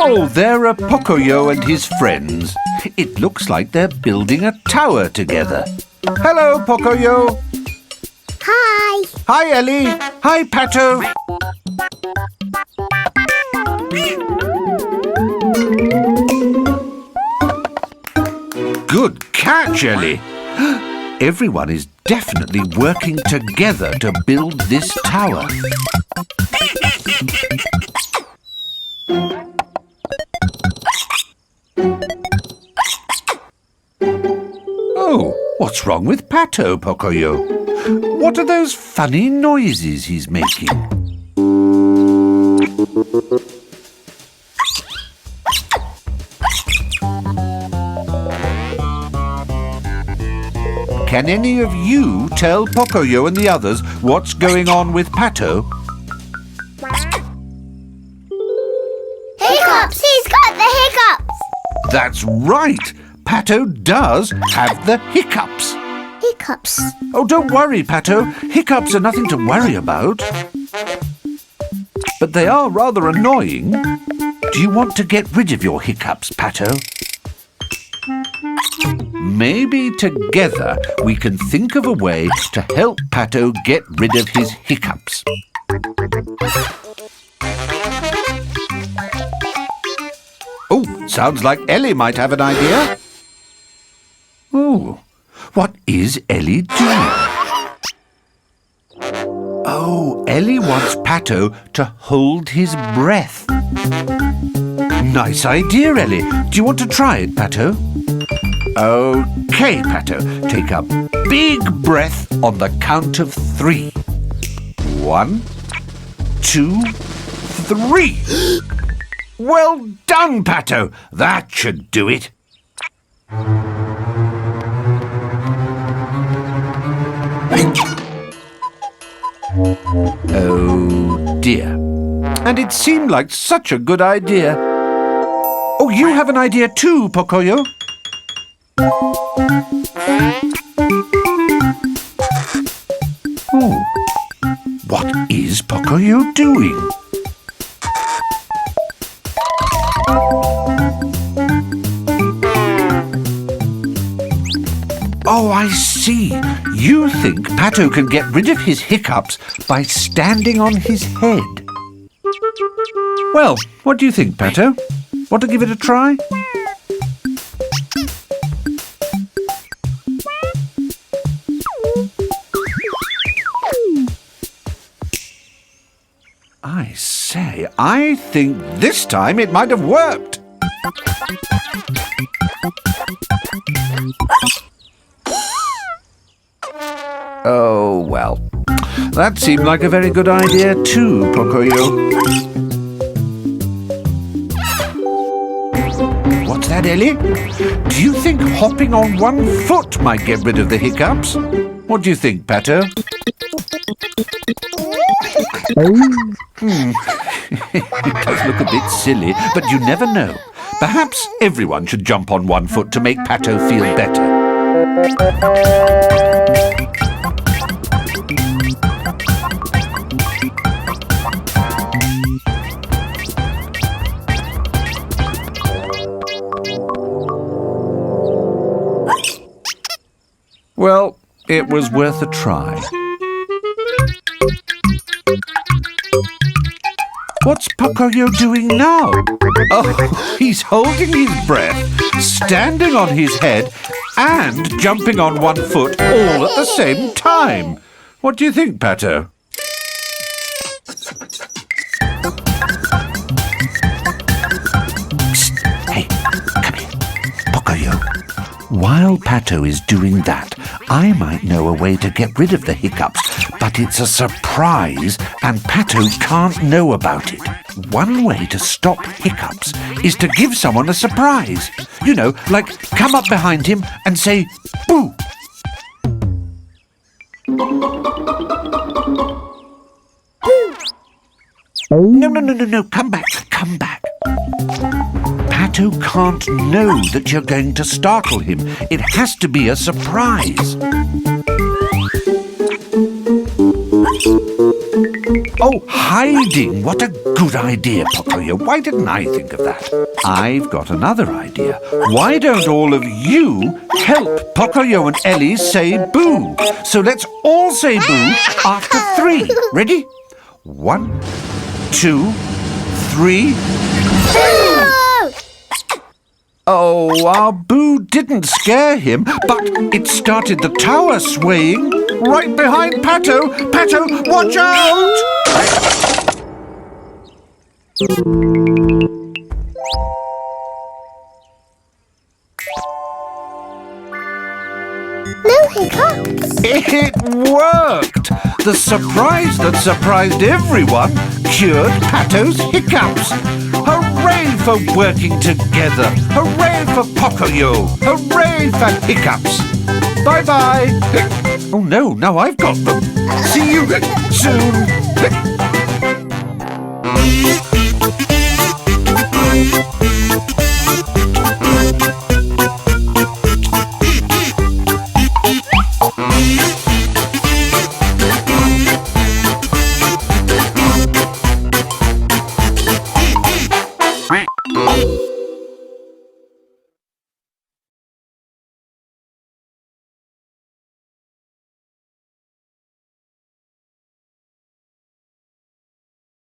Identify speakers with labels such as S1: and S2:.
S1: Oh, there are Pocoyo and his friends. It looks like they're building a tower together. Hello, Pocoyo.
S2: Hi.
S1: Hi, Ellie. Hi, Pato. Good catch, Ellie. Everyone is definitely working together to build this tower. Oh, what's wrong with Pato, Pocoyo? What are those funny noises he's making? Can any of you tell Pocoyo and the others what's going on with Pato?
S2: Hiccups! He's got the hiccups!
S1: That's right! Pato does have the hiccups.
S2: Hiccups.
S1: Oh, don't worry, Pato. Hiccups are nothing to worry about. But they are rather annoying. Do you want to get rid of your hiccups, Pato? Maybe together we can think of a way to help Pato get rid of his hiccups. Oh, sounds like Ellie might have an idea. Oh, what is Ellie doing? Oh, Ellie wants Pato to hold his breath. Nice idea, Ellie. Do you want to try it, Pato? OK, Pato. Take a big breath on the count of 3. 1, 2, 3. Well done, Pato. That should do it. Oh, dear. And it seemed like such a good idea. Oh, you have an idea too, Pocoyo. Oh, what is Pocoyo doing? Oh, I see. You think Pato can get rid of his hiccups by standing on his head. Well, what do you think, Pato? Want to give it a try? I say, I think this time it might have worked. Oh, well. That seemed like a very good idea too, Pocoyo. What's that, Ellie? Do you think hopping on one foot might get rid of the hiccups? What do you think, Pato? It does look a bit silly, but you never know. Perhaps everyone should jump on one foot to make Pato feel better. Well, it was worth a try. What's Pocoyo doing now? Oh, he's holding his breath, standing on his head, and jumping on one foot all at the same time. What do you think, Pato? Psst. Hey, come here. While Pato is doing that, I might know a way to get rid of the hiccups, but it's a surprise and Pato can't know about it. One way to stop hiccups is to give someone a surprise. You know, like come up behind him and say, boo! No, come back. Pato can't know that you're going to startle him. It has to be a surprise. Oh, hiding! What a good idea, Pocoyo. Why didn't I think of that? I've got another idea. Why don't all of you help Pocoyo and Ellie say boo? So let's all say boo after 3. Ready? 1, 2, 3. Oh, our boo didn't scare him, but it started the tower swaying right behind Pato. Pato, watch out!
S2: No hiccups.
S1: It worked! The surprise that surprised everyone cured Pato's hiccups. Hooray for working together! Hooray for Pocoyo! Hooray for hiccups! Bye-bye! Oh no, now I've got them. See you soon!